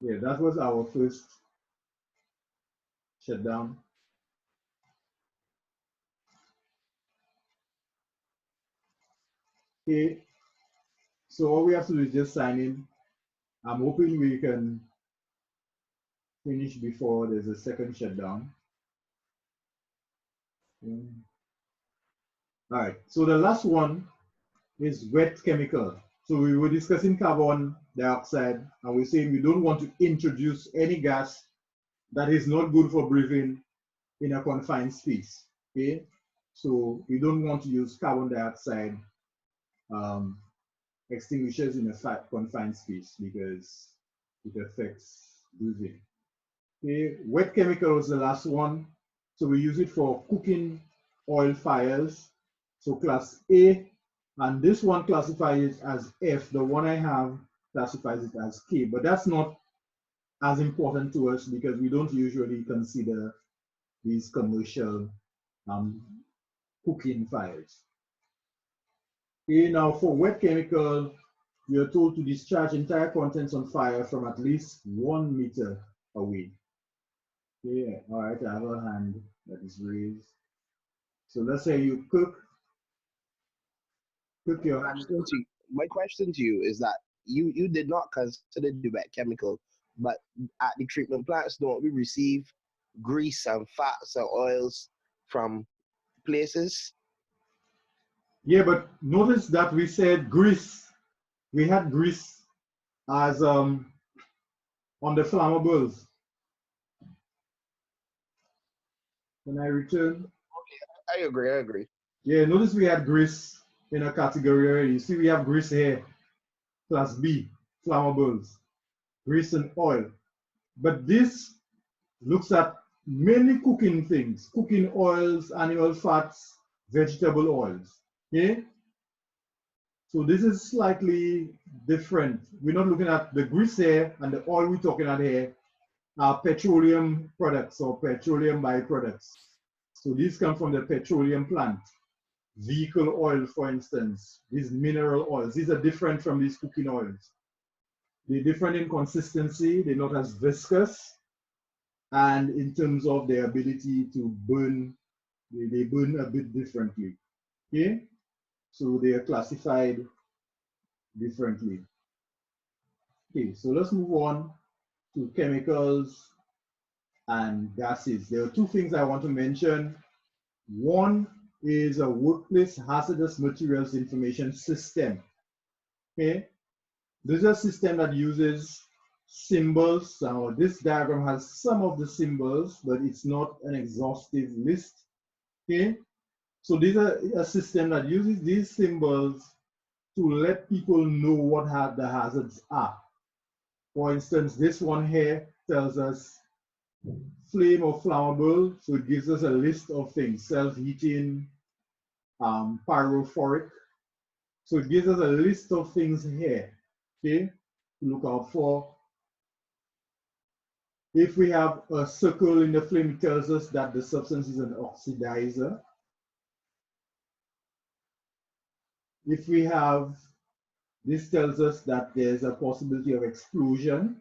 Yeah, that was our first shutdown. Okay, so all we have to do is just sign in. I'm hoping we can finish before there's a second shutdown. All right, so the last one is wet chemical. So we were discussing carbon dioxide, and we're saying we don't want to introduce any gas that is not good for breathing in a confined space. Okay, so we don't want to use carbon dioxide um, extinguishers in a confined space because it affects breathing. Okay, wet chemical was the last one. So we use it for cooking oil fires. So class A, and this one classifies it as F. The one I have classifies it as K, but that's not as important to us because we don't usually consider these commercial um, cooking fires. Okay, now for wet chemical, we are told to discharge entire contents on fire from at least 1 meter away. Okay, all right, I have a hand that is raised. So let's say you cook your hand. My question to you is that you did not consider the wet chemical, but at the treatment plants, don't we receive grease and fats and oils from places? Yeah, but notice that we said grease. We had grease as on the flammables. When I return, I agree. I agree. yeah, notice we had grease in a category already. You see, we have grease here, class B, flammables, grease and oil. But this looks at mainly cooking things, cooking oils, animal fats, vegetable oils. Okay? So this is slightly different. We're not looking at the grease here and the oil we're talking about here are petroleum products or petroleum byproducts. So these come from the petroleum plant. Vehicle oil, for instance, these mineral oils, these are different from these cooking oils. They're different in consistency, they're not as viscous, and in terms of their ability to burn, they burn a bit differently. Okay? So they are classified differently. Okay, so let's move on to chemicals and gases. There are two things I want to mention. One is a workplace hazardous materials information system. Okay, this is a system that uses symbols. So this diagram has some of the symbols, but it's not an exhaustive list. Okay, so these are a system that uses these symbols to let people know what the hazards are. For instance, this one here tells us flame or flammable, so it gives us a list of things: self-heating, pyrophoric. So it gives us a list of things here, okay, to look out for. If we have a circle in the flame, it tells us that the substance is an oxidizer. If we have, this tells us that there's a possibility of explosion.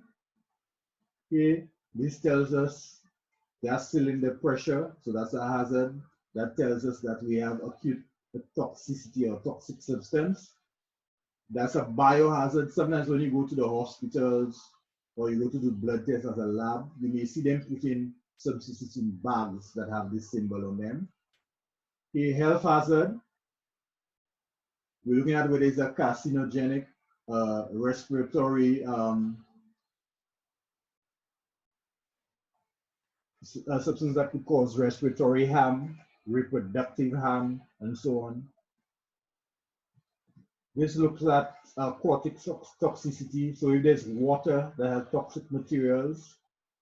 Okay, this tells us gas cylinder pressure, so that's a hazard. That tells us that we have acute toxicity or toxic substance. That's a biohazard. Sometimes when you go to the hospitals or you go to do blood tests at a lab, you may see them putting substances in bags that have this symbol on them. A health hazard, we're looking at whether it's a carcinogenic, respiratory, a substance that could cause respiratory harm, reproductive harm, and so on. This looks at aquatic toxicity. So if there's water that has toxic materials,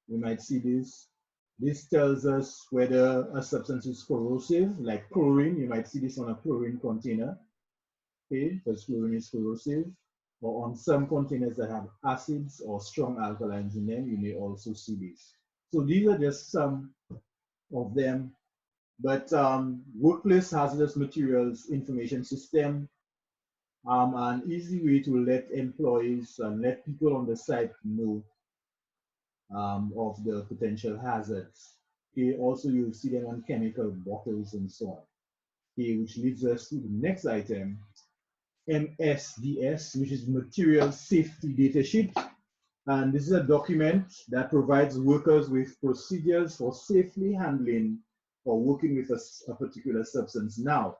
we might see this. This tells us whether a substance is corrosive, like chlorine. You might see this on a chlorine container, okay, because chlorine is corrosive. Or on some containers that have acids or strong alkalines in them, you may also see this. So these are just some of them. But workplace hazardous materials information system, an easy way to let employees and let people on the site know of the potential hazards. Okay, also you'll see them on chemical bottles and so on. Okay, which leads us to the next item, MSDS, which is Material Safety Data Sheet. And this is a document that provides workers with procedures for safely handling or working with a particular substance. Now,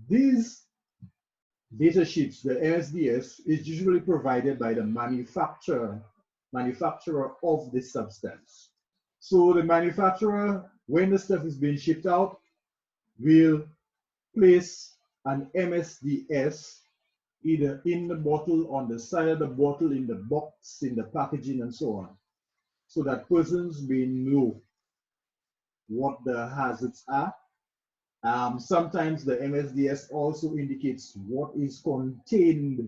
these data sheets, the MSDS, is usually provided by the manufacturer of the substance. So the manufacturer, when the stuff is being shipped out, will place an MSDS either in the bottle, on the side of the bottle, in the box, in the packaging, and so on, so that persons may know what the hazards are. Sometimes the MSDS also indicates what is contained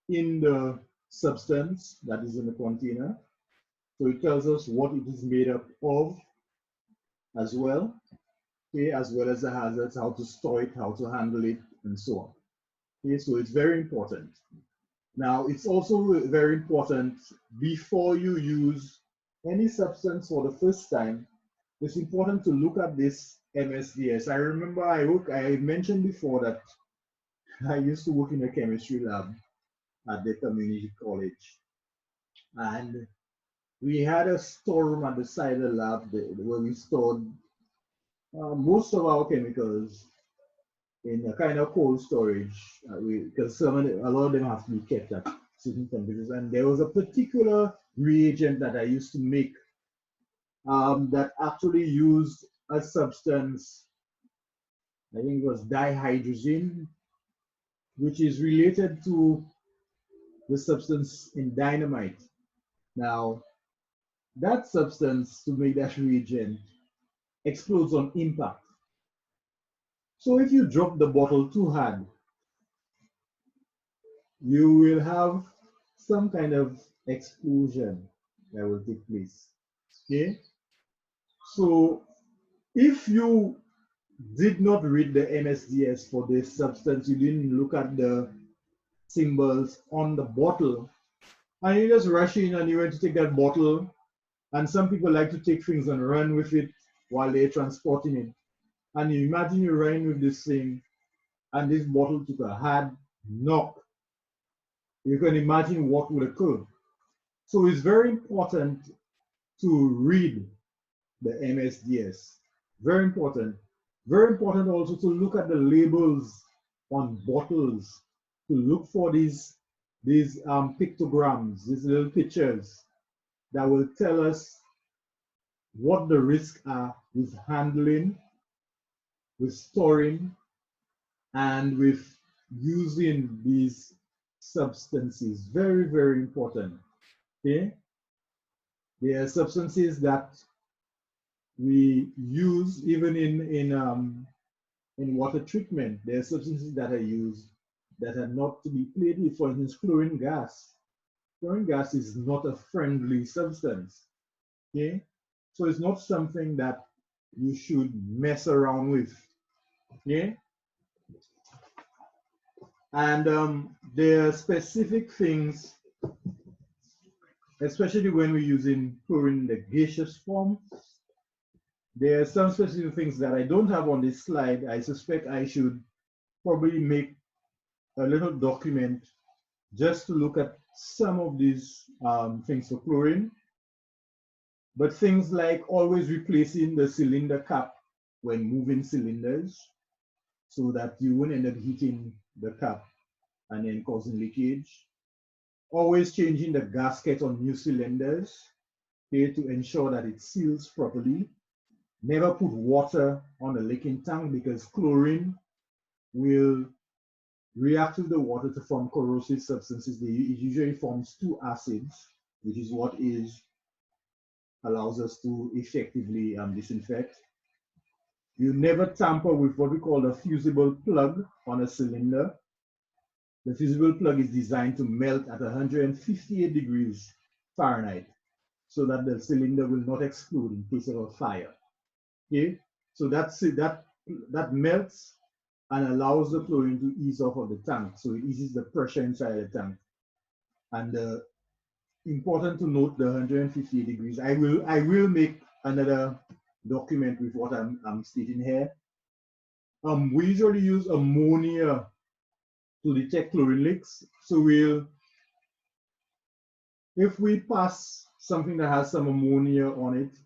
in the substance that is in the container. So it tells us what it is made up of as well, okay, as well as the hazards, how to store it, how to handle it, and so on. Okay, so it's very important. Now, it's also very important before you use any substance for the first time, it's important to look at this MSDS. I remember I mentioned before that I used to work in a chemistry lab at the community college. And we had a storeroom at the side of the lab where we stored most of our chemicals in a kind of cold storage, because a lot of them have to be kept at certain temperatures. And there was a particular reagent that I used to make that actually used a substance, I think it was dihydrogen, which is related to the substance in dynamite. Now, that substance, to make that reagent, explodes on impact. So if you drop the bottle too hard, you will have some kind of explosion that will take place. Okay? So if you did not read the MSDS for this substance, you didn't look at the symbols on the bottle, and you just rush in and you went to take that bottle, and some people like to take things and run with it while they're transporting it. And you imagine you're running with this thing, and this bottle took a hard knock. You can imagine what would occur. So it's very important to read the MSDS. Very important. Very important also to look at the labels on bottles, to look for these pictograms, these little pictures that will tell us what the risks are with handling, with storing, and with using these substances. Very, very important. Okay? There are substances that we use even in water treatment. There are substances that are used that are not to be played with. For instance, chlorine gas. Chlorine gas is not a friendly substance. Okay, so it's not something that you should mess around with. Okay, and there are specific things, especially when we're using chlorine in the gaseous form. There are some specific things that I don't have on this slide. I suspect I should probably make a little document just to look at some of these things for chlorine. But things like always replacing the cylinder cap when moving cylinders so that you won't end up heating the cap and then causing leakage. Always changing the gasket on new cylinders, okay, to ensure that it seals properly. Never put water on a leaking tank because chlorine will react with the water to form corrosive substances. It usually forms two acids, which is what allows us to effectively disinfect. You never tamper with what we call a fusible plug on a cylinder. The fusible plug is designed to melt at 158 degrees Fahrenheit so that the cylinder will not explode in case of a fire. Okay, so that melts and allows the chlorine to ease off of the tank. So it eases the pressure inside the tank. And the important to note the 150 degrees. I will make another document with what I'm stating here. We usually use ammonia to detect chlorine leaks. So if we pass something that has some ammonia on it,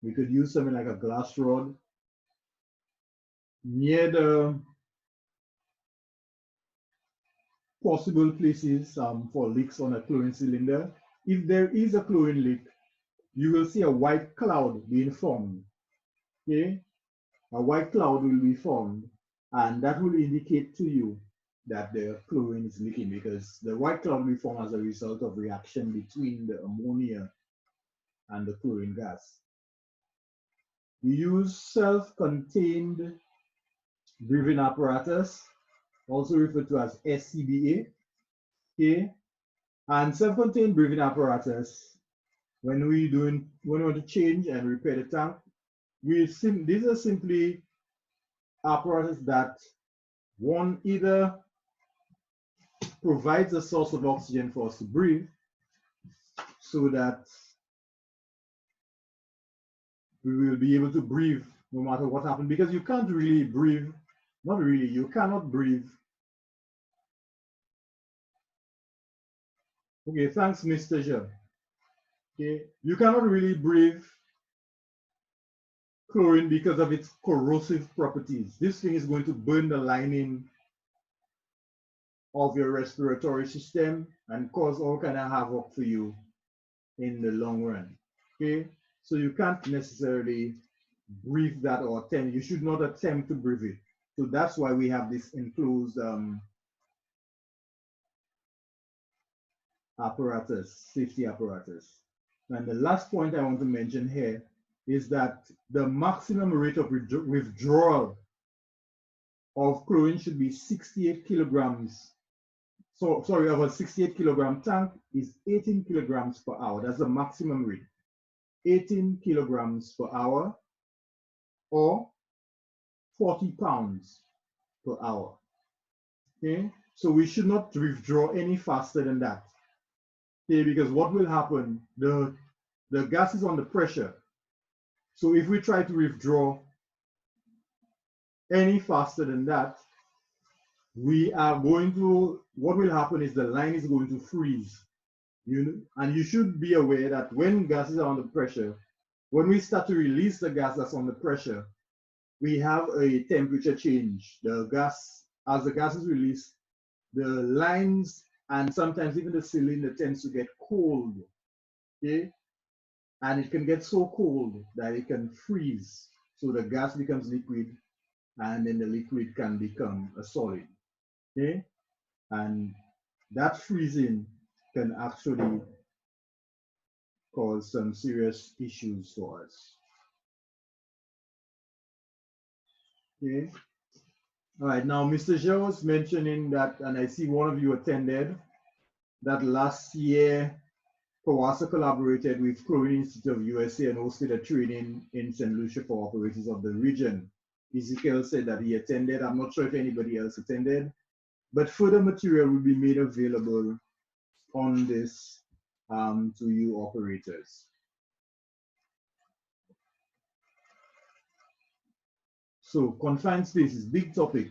we could use something like a glass rod near the possible places for leaks on a chlorine cylinder. If there is a chlorine leak, you will see a white cloud being formed. Okay, a white cloud will be formed, and that will indicate to you that the chlorine is leaking, because the white cloud will be formed as a result of reaction between the ammonia and the chlorine gas. We use self-contained breathing apparatus, also referred to as SCBA. Okay, and self-contained breathing apparatus, when we want to change and repair the tank, these are simply apparatus that one either provides a source of oxygen for us to breathe, so that we will be able to breathe no matter what happens, because you can't really breathe, not really, you cannot breathe. Okay, thanks, Mr. Jean. Okay, you cannot really breathe chlorine because of its corrosive properties. This thing is going to burn the lining of your respiratory system and cause all kind of havoc for you in the long run. Okay, so you can't necessarily breathe that, or attempt. You should not attempt to breathe it. So that's why we have this enclosed apparatus, safety apparatus. And the last point I want to mention here is that the maximum rate of withdrawal of chlorine should be 68 kilograms. So, sorry, of a 68 kilogram tank is 18 kilograms per hour. That's the maximum rate. 18 kilograms per hour, or 40 pounds per hour. Okay, so we should not withdraw any faster than that. Okay, because what will happen, the gas is under pressure. So if we try to withdraw any faster than that, what will happen is the line is going to freeze. And you should be aware that when gases are under pressure, when we start to release the gas that's under pressure, we have a temperature change. As the gas is released, the lines and sometimes even the cylinder tends to get cold. Okay, and it can get so cold that it can freeze. So the gas becomes liquid, and then the liquid can become a solid. Okay, and that freezing can actually cause some serious issues for us. Okay. All right, now Mr. Zhao was mentioning that, and I see one of you attended, that last year POWASA collaborated with Chlorine Institute of USA and hosted a training in St. Lucia for operators of the region. Ezekiel said that he attended. I'm not sure if anybody else attended, but further material will be made available on this to you operators. So confined spaces, big topic.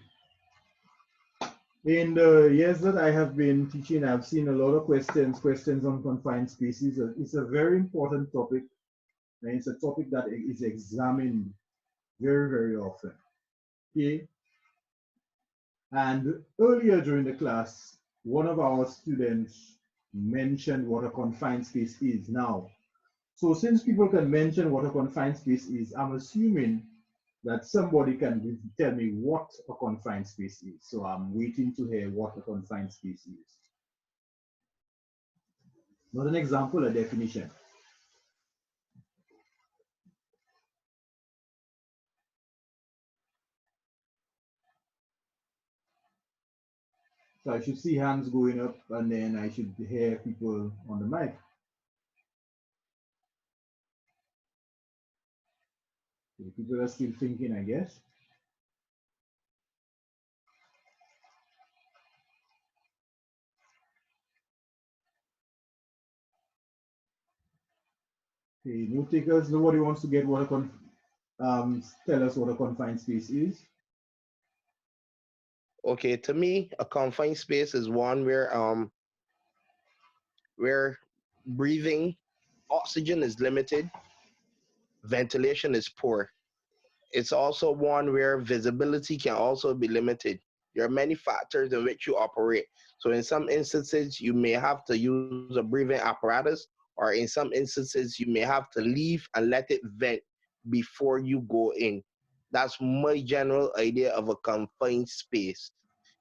In the years that I have been teaching, I've seen a lot of questions on confined spaces. It's a very important topic, and it's a topic that is examined very, very often. Okay. And earlier during the class, one of our students mentioned what a confined space is. Now, so since people can mention what a confined space is, I'm assuming that somebody can tell me what a confined space is. So I'm waiting to hear what a confined space is. Not an example, a definition. So I should see hands going up, and then I should hear people on the mic. Okay, people are still thinking, I guess. Okay, note takers, nobody wants to get what a tell us what a confined space is. Okay, to me, a confined space is one where breathing oxygen is limited, ventilation is poor. It's also one where visibility can also be limited. There are many factors in which you operate. So in some instances, you may have to use a breathing apparatus, or in some instances, you may have to leave and let it vent before you go in. That's my general idea of a confined space.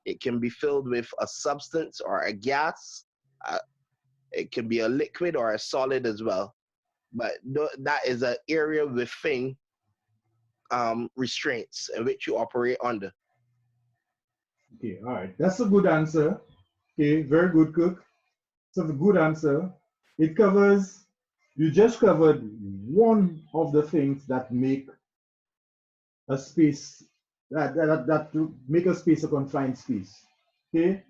It can be filled with a substance or a gas. Uh, it can be a liquid or a solid as well. But that is an area within restraints in which you operate under. Okay, all right. That's a good answer. Okay, very good, Cook. That's a good answer. It covers, you just covered one of the things that make a space, that make a space a confined space. Okay,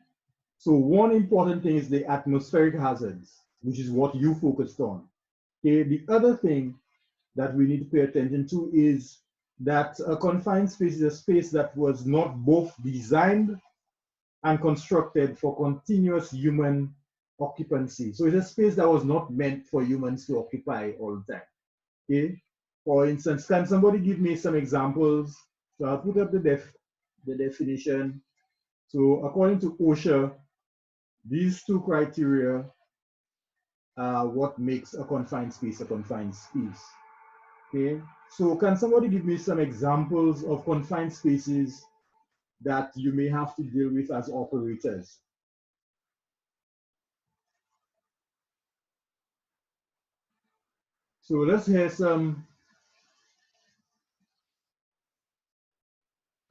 so one important thing is the atmospheric hazards, which is what you focused on. Okay, the other thing that we need to pay attention to is that a confined space is a space that was not both designed and constructed for continuous human occupancy. So it's a space that was not meant for humans to occupy all the time. Okay. For instance, can somebody give me some examples? So I'll put up the definition. So according to OSHA, these two criteria are what makes a confined space a confined space. Okay. So can somebody give me some examples of confined spaces that you may have to deal with as operators? So let's hear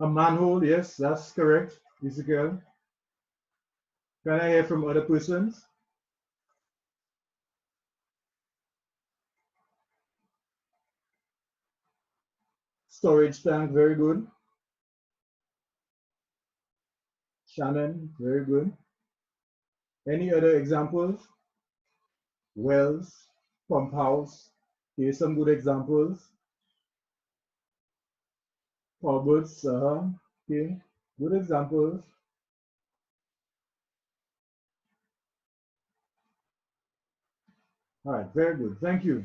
a manhole. Yes, that's correct, Ezekiel. Can I hear from other persons? Storage tank, very good. Shannon, very good. Any other examples? Wells, pump house. Here's some good examples. Cupboards, okay, good examples. All right, very good, thank you.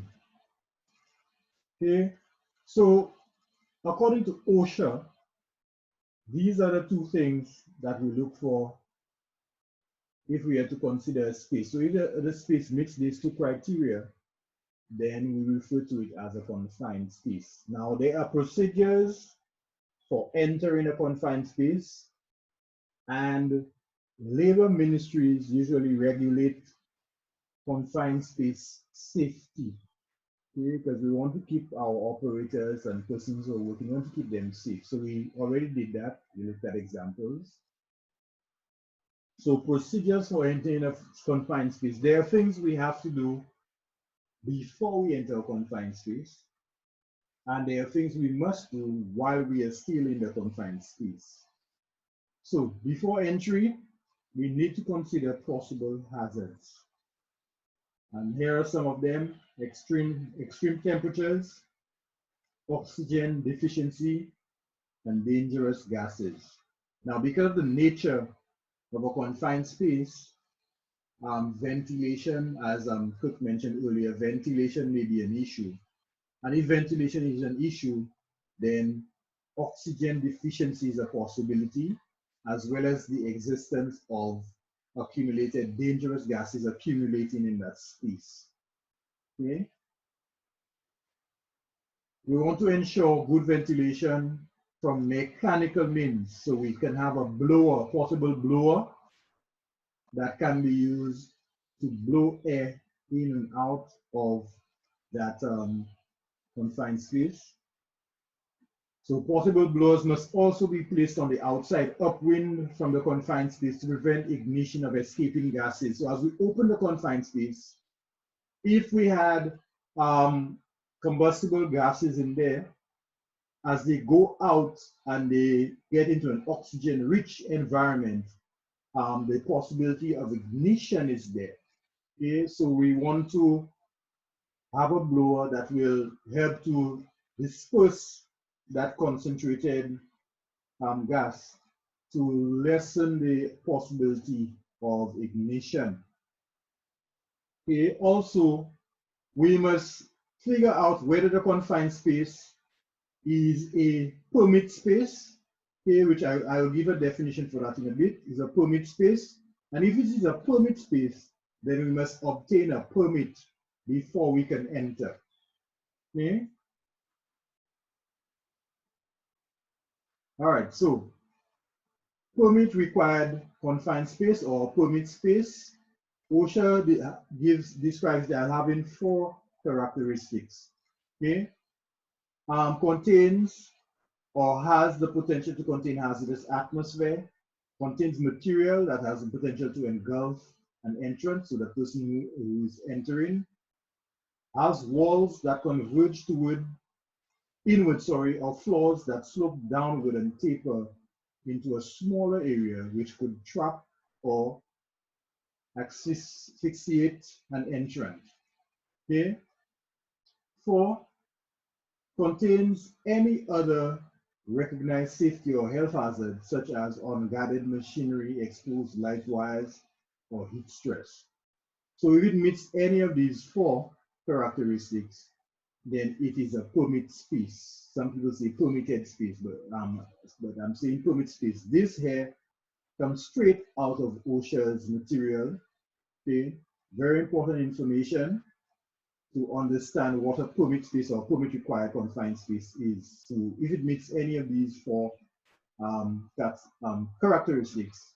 Okay, so according to OSHA, these are the two things that we look for if we are to consider a space. So if the space meets these two criteria, then we refer to it as a confined space. Now, there are procedures for entering a confined space, and labor ministries usually regulate confined space safety, okay? Because we want to keep our operators and persons who are working, we want to keep them safe. So we already did that. We looked at examples. So procedures for entering a confined space. There are things we have to do before we enter a confined space, and there are things we must do while we are still in the confined space. So before entry, we need to consider possible hazards. And here are some of them: extreme temperatures, oxygen deficiency, and dangerous gases. Now, because of the nature of a confined space, ventilation, as Cook mentioned earlier, ventilation may be an issue. And if ventilation is an issue, then oxygen deficiency is a possibility, as well as the existence of accumulated dangerous gases accumulating in that space. Okay? We want to ensure good ventilation from mechanical means. So we can have a blower, portable blower, that can be used to blow air in and out of that confined space. So portable blowers must also be placed on the outside, upwind from the confined space, to prevent ignition of escaping gases. So as we open the confined space, if we had combustible gases in there, as they go out and they get into an oxygen-rich environment, the possibility of ignition is there. Okay, so we want to have a blower that will help to disperse that concentrated gas to lessen the possibility of ignition. Okay. Also, we must figure out whether the confined space is a permit space, okay, which I will give a definition for that in a bit, is a permit space. And if it is a permit space, then we must obtain a permit before we can enter. Okay. All right, so permit required confined space or permit space. OSHA describes that having 4 characteristics. Okay. Contains or has the potential to contain hazardous atmosphere, contains material that has the potential to engulf an entrance, so the person who is entering, has walls that converge inward, or floors that slope downward and taper into a smaller area which could trap or asphyxiate an entrant. Okay. 4, contains any other recognized safety or health hazard, such as unguarded machinery, exposed light wires, or heat stress. So if it meets any of these 4 characteristics, then it is a permit space. Some people say permitted space, but I'm saying permit space. This here comes straight out of OSHA's material. Okay, very important information to understand what a permit space or permit required confined space is. So if it meets any of these 4 characteristics,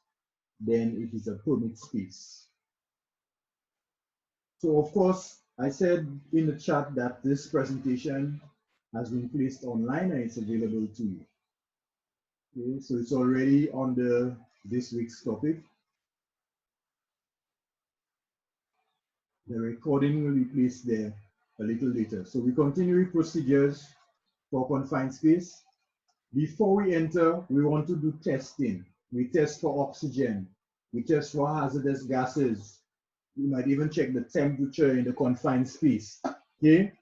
then it is a permit space. So of course, I said in the chat that this presentation has been placed online and it's available to you. Okay, so it's already on this week's topic. The recording will be placed there a little later. So we continue with procedures for confined space. Before we enter, we want to do testing. We test for oxygen. We test for hazardous gases. We might even check the temperature in the confined space. Okay?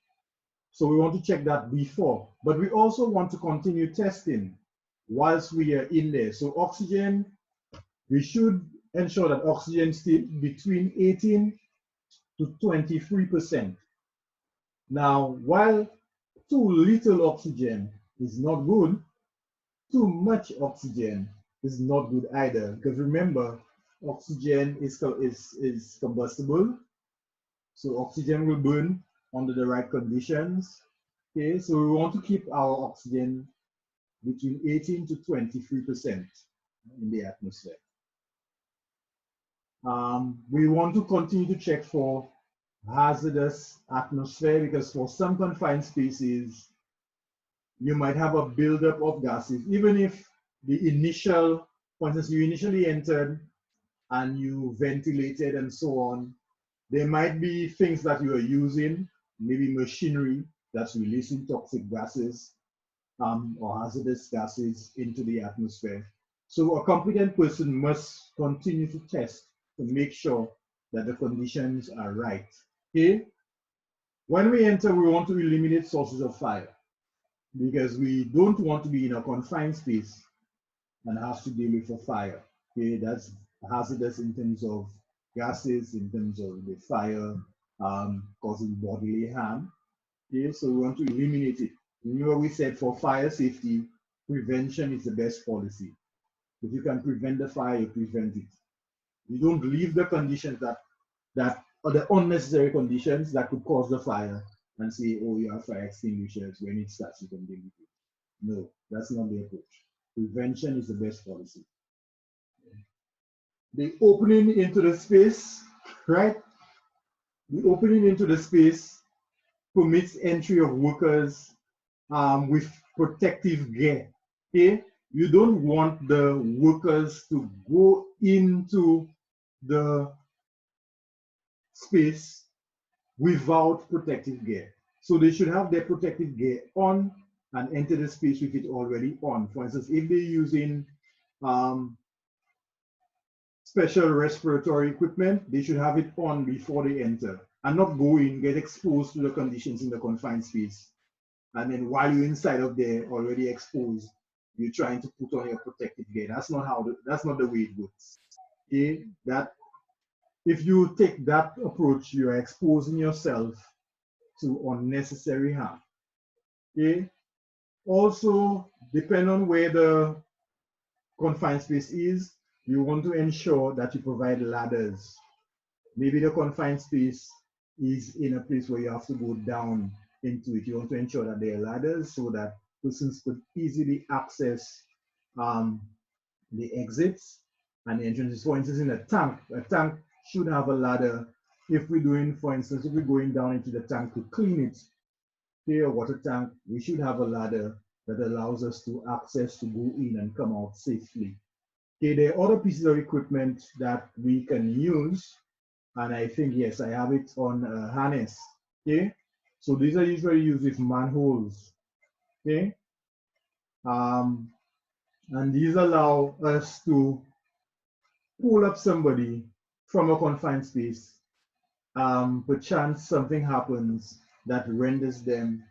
So we want to check that before. But we also want to continue testing whilst we are in there. So oxygen, we should ensure that oxygen stays between 18 to 23%. Now, while too little oxygen is not good, too much oxygen is not good either, because remember, oxygen is combustible, so oxygen will burn under the right conditions. Okay, so we want to keep our oxygen between 18 to 23% in the atmosphere. We want to continue to check for hazardous atmosphere, because for some confined species, you might have a buildup of gases, even if the initial, for instance, you initially entered and you ventilated and so on. There might be things that you are using, maybe machinery that's releasing toxic gases or hazardous gases into the atmosphere. So a competent person must continue to test to make sure that the conditions are right. Okay? When we enter, we want to eliminate sources of fire, because we don't want to be in a confined space and have to deal with a fire. Okay, that's hazardous in terms of gases, in terms of the fire causing bodily harm. Okay, so we want to eliminate it. Remember, we said for fire safety, prevention is the best policy. If you can prevent the fire, you prevent it. You don't leave the conditions that are the unnecessary conditions that could cause the fire and say, oh, you have fire extinguishers. When it starts, you can deal with it. No, that's not the approach. Prevention is the best policy. The opening into the space, right? The opening into the space permits entry of workers with protective gear. Okay? You don't want the workers to go into the space without protective gear. So they should have their protective gear on and enter the space with it already on. For instance, if they're using special respiratory equipment, they should have it on before they enter. and not go in, get exposed to the conditions in the confined space. And then while you're inside of there, already exposed, you're trying to put on your protective gear. That's not that's not the way it works. Okay, that if you take that approach, you are exposing yourself to unnecessary harm. Okay. Also, depending on where the confined space is, you want to ensure that you provide ladders. Maybe the confined space is in a place where you have to go down into it. You want to ensure that there are ladders so that persons could easily access the exits and the entrances. For instance, in a tank should have a ladder. If we're doing, for instance, if we're going down into the tank to clean it, clear a water tank, we should have a ladder that allows us to access to go in and come out safely. Okay, there are other pieces of equipment that we can use, and I think, yes, I have it on a harness. Okay, so these are usually used with manholes. Okay, and these allow us to pull up somebody from a confined space. Perchance something happens that renders them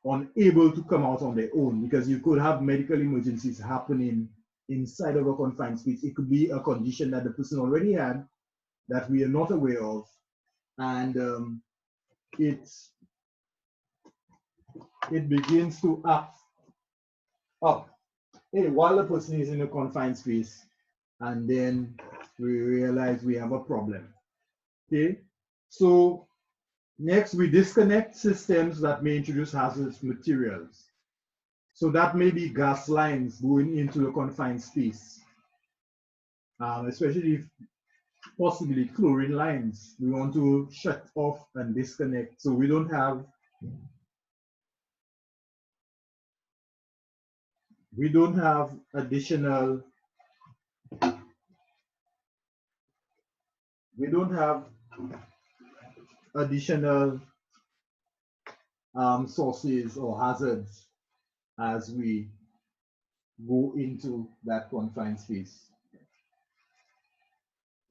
unable to come out on their own, because you could have medical emergencies happening inside of a confined space. It could be a condition that the person already had that we are not aware of, and it begins to act up while the person is in a confined space, and then we realize we have a problem. Okay, so next, we disconnect systems that may introduce hazardous materials. So that may be gas lines going into a confined space, especially if possibly chlorine lines. We want to shut off and disconnect so we don't have additional sources or hazards as we go into that confined space.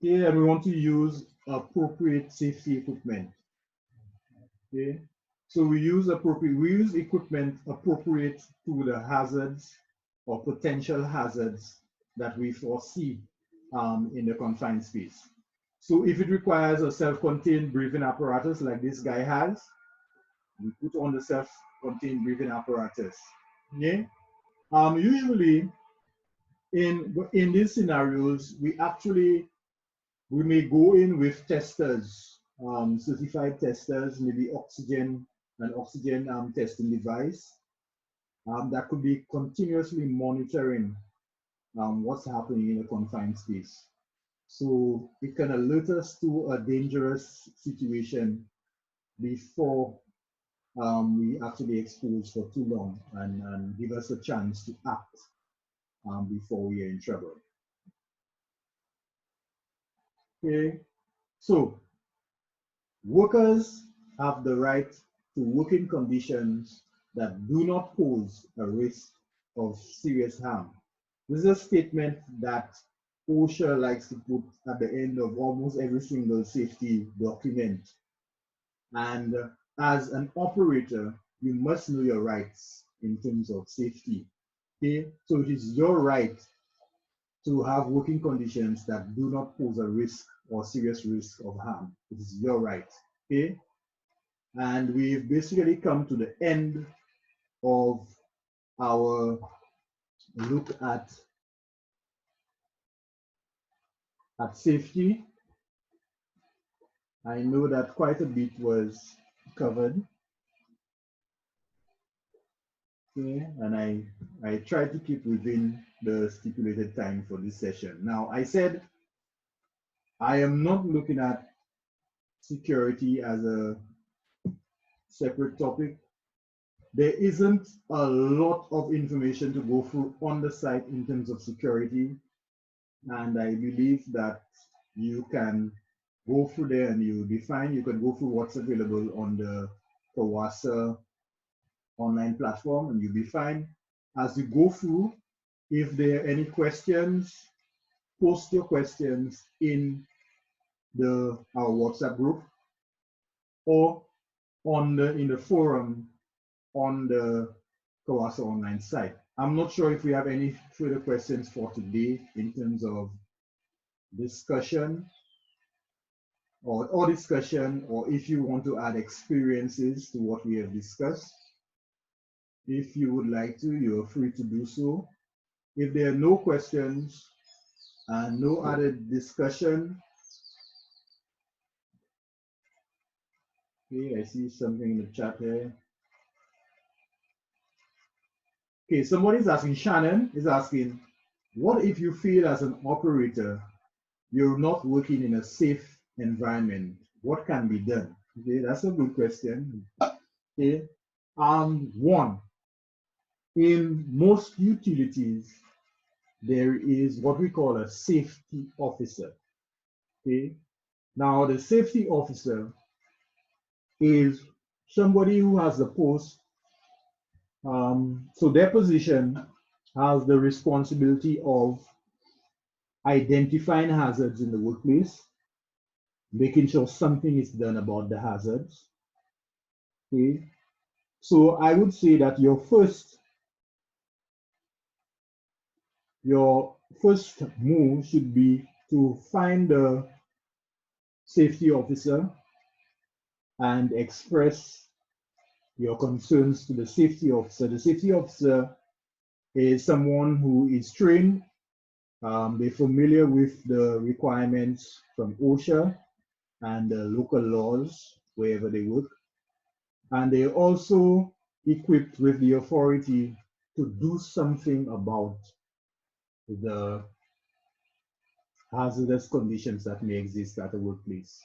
Okay, and we want to use appropriate safety equipment. Okay, so we use equipment appropriate to the hazards or potential hazards that we foresee in the confined space. So if it requires a self-contained breathing apparatus like this guy has, we put on the self-contained breathing apparatus. Yeah. Usually in these scenarios, we may go in with testers, certified testers, maybe oxygen testing device that could be continuously monitoring what's happening in a confined space. So it can alert us to a dangerous situation before we actually expose for too long, and give us a chance to act before we are in trouble. Okay, so workers have the right to work in conditions that do not pose a risk of serious harm. This is a statement that OSHA likes to put at the end of almost every single safety document. And as an operator, you must know your rights in terms of safety. Okay, so it is your right to have working conditions that do not pose a risk or serious risk of harm. It is your right. Okay, and we've basically come to the end of our look at safety. I know that quite a bit was covered. Okay, and I tried to keep within the stipulated time for this session. Now, I said I am not looking at security as a separate topic. There isn't a lot of information to go through on the site in terms of security, and I believe that you can go through there and you'll be fine. You can go through what's available on the COWASA online platform and you'll be fine. As you go through, if there are any questions, post your questions in our WhatsApp group or in the forum on the Kawasa Online site. I'm not sure if we have any further questions for today in terms of discussion or discussion, or if you want to add experiences to what we have discussed. If you would like to, you're free to do so. If there are no questions and no other discussion, okay, I see something in the chat here. Okay, somebody's asking, Shannon is asking, what if you feel as an operator, you're not working in a safe environment? What can be done? Okay, that's a good question. Okay, one, in most utilities, there is what we call a safety officer. Okay, now the safety officer is somebody who has the post. So their position has the responsibility of identifying hazards in the workplace, making sure something is done about the hazards. Okay, so I would say that your first move should be to find the safety officer and express your concerns to the safety officer. The safety officer is someone who is trained. They're familiar with the requirements from OSHA and the local laws wherever they work. And they're also equipped with the authority to do something about the hazardous conditions that may exist at a workplace.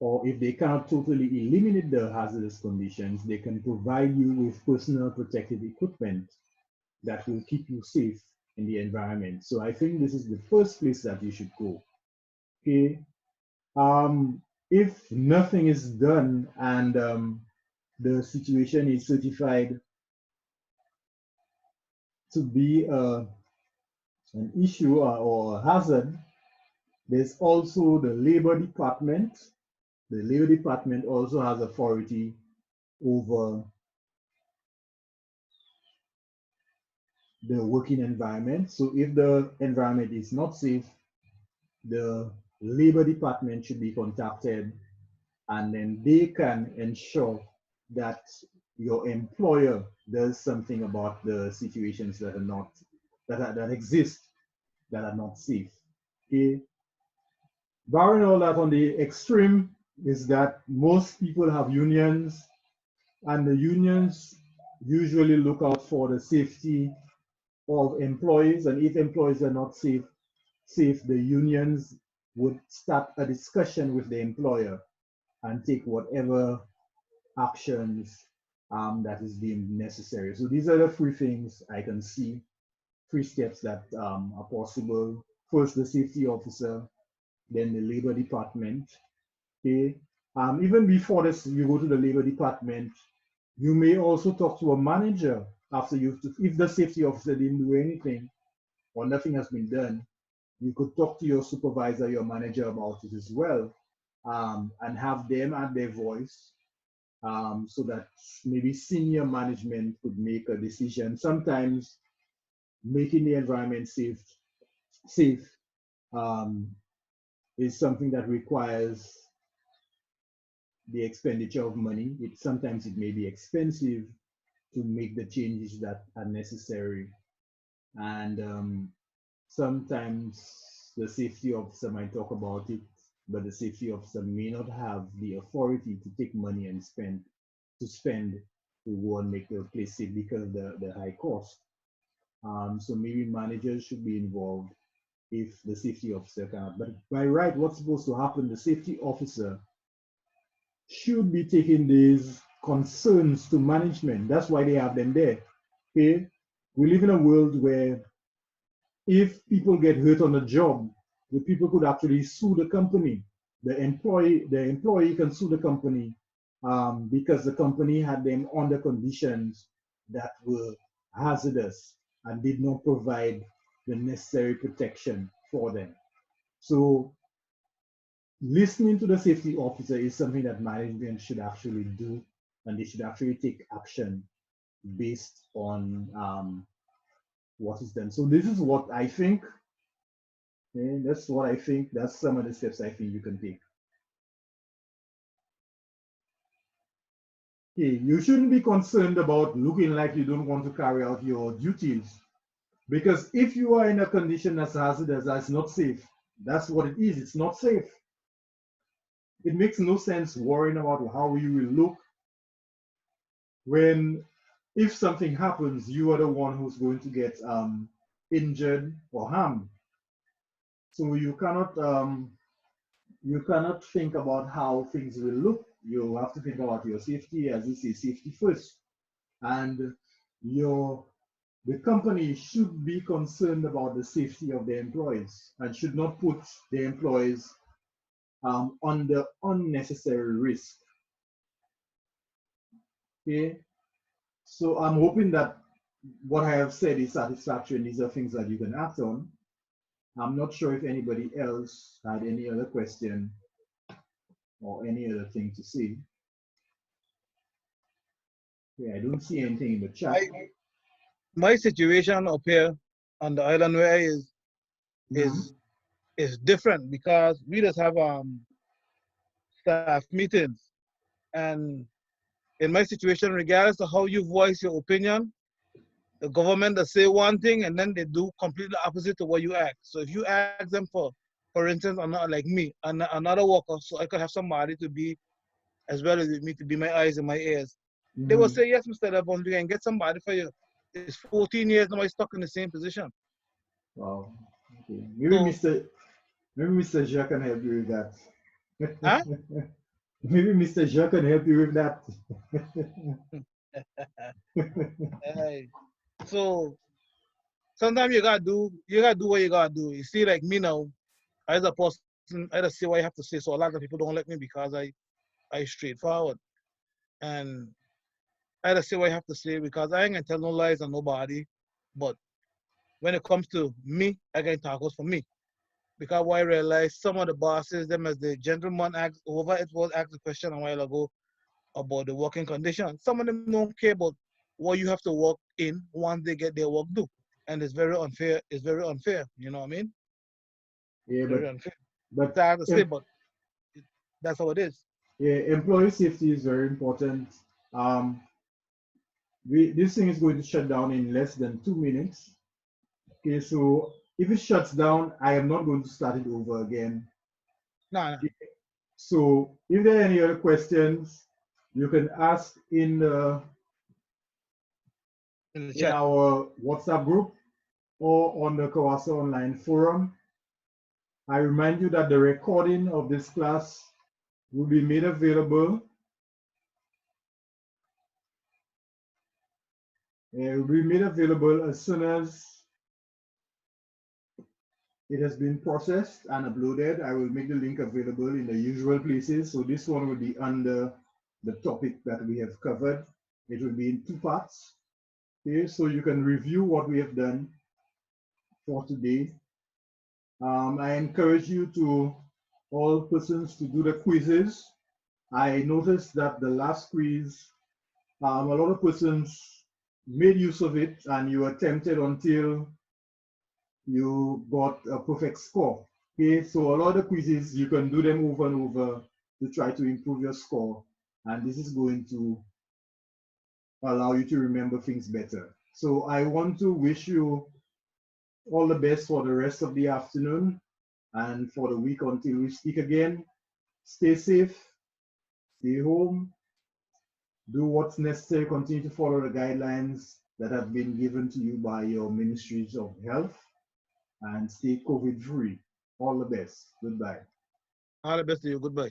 Or if they cannot totally eliminate the hazardous conditions, they can provide you with personal protective equipment that will keep you safe in the environment. So I think this is the first place that you should go. Okay. If nothing is done and the situation is certified to be an issue or a hazard, there's also the Labor Department. The Labor Department also has authority over the working environment. So if the environment is not safe, the Labor Department should be contacted, and then they can ensure that your employer does something about the situations that are not that exist that are not safe. Okay. Barring all that, on the extreme is that most people have unions, and the unions usually look out for the safety of employees, and if employees are not safe, the unions would start a discussion with the employer and take whatever actions that is deemed necessary. So these are the three things I can see, three steps that are possible. First, the safety officer, then the Labor Department. Okay. Even before this, you go to the Labor Department, you may also talk to a manager after if the safety officer didn't do anything or nothing has been done, you could talk to your supervisor, your manager about it as well, and have them add their voice, so that maybe senior management could make a decision. Sometimes making the environment safe is something that requires the expenditure of money. Sometimes it may be expensive to make the changes that are necessary, and sometimes the safety officer might talk about it, but the safety officer may not have the authority to take money and spend to go and make the place safe because of the high cost. So maybe managers should be involved if the safety officer cannot. But by right, what's supposed to happen? The safety officer should be taking these concerns to management. That's why they have them there. Okay, we live in a world where if people get hurt on the job, the people could actually sue the company. The employee can sue the company because the company had them under conditions that were hazardous and did not provide the necessary protection for them. So listening to the safety officer is something that management should actually do, and they should actually take action based on what is done. So this is what I think. And that's what I think. That's some of the steps I think you can take. Okay, you shouldn't be concerned about looking like you don't want to carry out your duties. Because if you are in a condition that's hazardous, that's not safe. That's what it is. It's not safe. It makes no sense worrying about how you will look when, if something happens, you are the one who's going to get injured or harmed. So you cannot think about how things will look. You have to think about your safety, as you say, safety first. And your the company should be concerned about the safety of their employees and should not put their employees under unnecessary risk. Okay, so I'm hoping that what I have said is satisfactory and these are things that you can act on. I'm not sure if anybody else had any other question or any other thing to say. Yeah, I don't see anything in the chat. My situation up here on the island where I Mhm. is different because we just have staff meetings, and in my situation, regardless of how you voice your opinion, the government does say one thing and then they do completely opposite to what you ask. So if you ask them for instance, I'm not like me, another worker, so I could have somebody to be as well as me to be my eyes and my ears. They will Mhm. say, yes, Mr. Lebon, we can get somebody for you. It's 14 years now, I'm stuck in the same position. Wow. Okay. So, Maybe Mr. Jacques can help you with that. huh? Maybe Mr. Jacques can help you with that. Hey. So sometimes you gotta do what you gotta do. You see, like me now, as a person, I just say what I have to say. So a lot of people don't like me because I straightforward. And I just say what I have to say because I ain't gonna tell no lies on nobody. But when it comes to me, I can talk for me. Because what I realize some of the bosses, them as the gentleman asked over it was asked a question a while ago about the working conditions. Some of them don't care about what you have to work in once they get their work done. And it's very unfair. It's very unfair. You know what I mean? Yeah, Very unfair. but It's hard to say, em- but that's how it is. yeah, employee safety is very important. Um, this thing is going to shut down in less than 2 minutes. Okay, so if it shuts down, I am not going to start it over again. Nah, nah. So if there are any other questions, you can ask In the in chat. our WhatsApp group or on the Kawasa Online forum. I remind you that the recording of this class will be made available. It will be made available as soon as it has been processed and uploaded. I will make the link available in the usual places. So this one will be under the topic that we have covered. It will be in 2 parts. Okay, so you can review what we have done for today. I encourage you to all persons to do the quizzes. I noticed that the last quiz, a lot of persons made use of it and you attempted until you got a perfect score. Okay, so a lot of quizzes, you can do them over and over to try to improve your score. And this is going to allow you to remember things better. So I want to wish you all the best for the rest of the afternoon and for the week until we speak again. Stay safe, stay home, do what's necessary, continue to follow the guidelines that have been given to you by your ministries of health, and stay COVID free. All the best. Goodbye. All the best to you. Goodbye.